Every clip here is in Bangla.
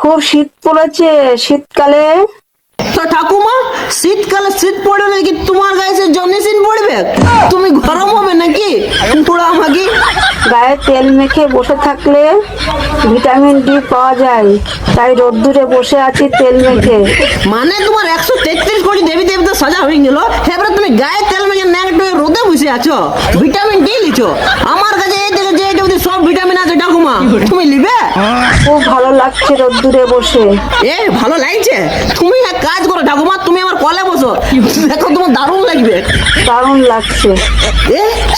খুব শীত পড়েছে শীতকালে। তো ঠাকুমা, শীতকালে শীত পড়বে নাকি তোমার গায়ে জন্ডিস পড়বে? তুমি গরম হবে নাকি পুরো আমাকে? গায়ে তেল মেখে বসে থাকলে ভিটামিন ডি পাওয়া যায়, তাই রোদ্দুরে বসে আছি তেল মেখে। মানে তোমার 133 কোটি দেবী দেবতা সাজা হয়ে গেল, এবারে তুমি গায়ে তেল মেখে নেগেটিভ রোদে বসে আছো, ভিটামিন ডি লিছো। আমার কাছে এই থেকে যে সব ভিটামিন আছে ঠাকুমা, তুমি নিবে? খুব ভালো লাগছে রোদ্দুরে বসে। ভালো লাগছে? তুমি এক কাজ করো ঠাকুমা, তুমি আমার কলে বসো, দেখো তোমার দারুণ লাগবে। দারুণ লাগছে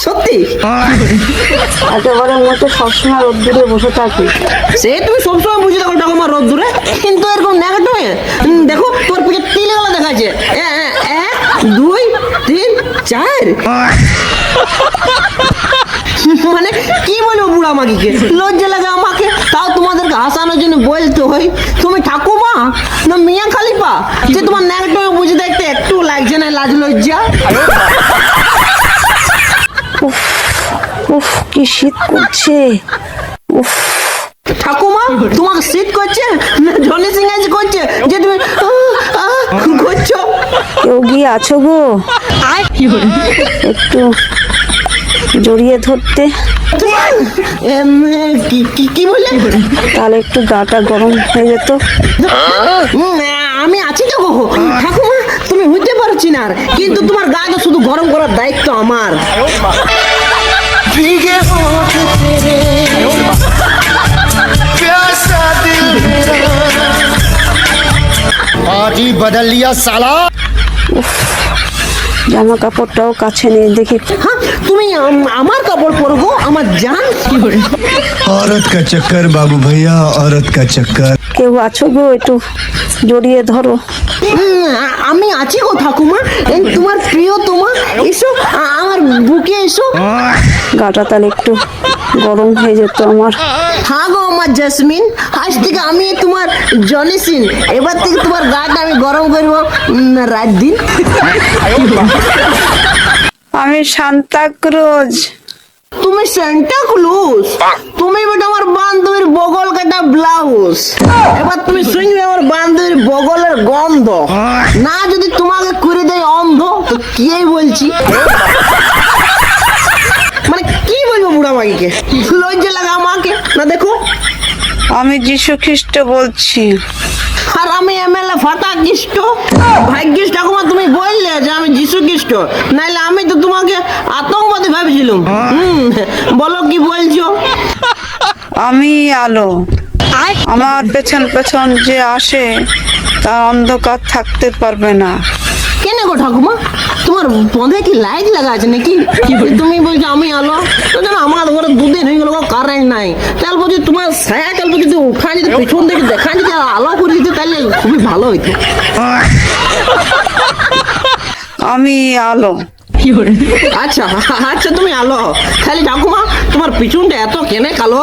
সত্যি? একেবারে মতো সবসময় রোদ্দুরে বসে থাকি। সে তুমি সবসময় বুঝে দেখো ঠাকুমা রোদ্দুরে, কিন্তু এরকম নেগেটিভ দেখো তোর পিছে তিল গেলা দেখাচ্ছে, 1 2 3 4। মানে কি বলবো বুড়া মাগিকে, লজ্জা লাগে আমাকে, তাও তোমাদেরকে হাসানোর জন্য বলতে হয়। তুমি ঠাকুমা না মিয়া খালিফা যে তোমার নেগেটিভ বুঝে দেখতে একটু লাগছে না লাজ লজ্জা? উফ কি শীত করছে। উফ ঠাকুমা তোমাকে শীত করছে না জনি সিং করছে যে তুমি করছো? কেউ গিয়ে আছো গো, একটু জড়িয়ে ধরতে, কি বললে? তাহলে একটু গাটা গরম হয়ে যেত। আমি আছি তো গো ঠাকুমা, তুমি হইতে পারছি না, কিন্তু তোমার গাটা শুধু গরম করার দায়িত্ব আমার। भीगे होठ तेरे प्यासा दिल मेरा पार्टी बदल लिया साला। জামা কাপড়টাও কাছে নেই দেখি। হ্যাঁ তুমি আমার কাপড় পরবো আমার জান। औरत का चक्कर बाबू भैया, औरत का चक्कर। কেউ আছো গো, একটু জড়িয়ে ধরো। আমি আছি গো ঠাকুমা, এই তোমার প্রিয় তোমা, এসো আমার বুকে এসো। গাটা তাহলে একটু গরম হয়ে যেত আমার। হ্যাঁ গো আমার জেসমিন, আজ থেকে আমি তোমার জনি সিং, এবার থেকে তোমার গাটা আমি গরম করবো রাত দিন। আমি শান্তা ক্রুজ। তুমি সেন্টা ক্লুজ? তুমি বেটা আমার বান্ধবীর বগল কাটা ব্লাউজ, এবার তুমি শুনবে আমার বান্ধবীর বগলের গন্ধ, না যদি তোমাকে করে দেয় অন্ধ তো কে বলছি? মানে কি বলবো বুড়া মাগিকে, লজ্জা লাগে আমাকে না? দেখো আমি যীশু খ্রিস্ট বলছি। আর আমি এমএলএ ফাটা খ্রিস্ট। ভাগ্যিস ঠাকুমা তুমি বললে যে আমি যীশু খ্রিস্ট, নাইলে আমি তো তোমাকে আতঙ্কবাদী ভাবছিলাম। বলো কি বলছো? আমি আলো, আমার পেছন পেছন যে আসে তার অন্ধকার থাকতে পারবে না। কেন গো ঠাকুমা, তোমার পদে কি লাইট লাগা আছে নাকি? তুমি বলছো আমি আলো, তো জানো আমার ঘরে 2 দিন হয়ে গেল কারেন্ট নাই, তাহলে বলছি তোমার ছায়া চাল যদি উঠা যেতে পেছন থেকে দেখা যেতে আলো করে দিতে তাহলে খুবই ভালো হইতো। আমি আলো। আচ্ছা আচ্ছা তুমি আলো, তাহলে ঠাকুমা তোমার পিছনটা এত কেনে কালো?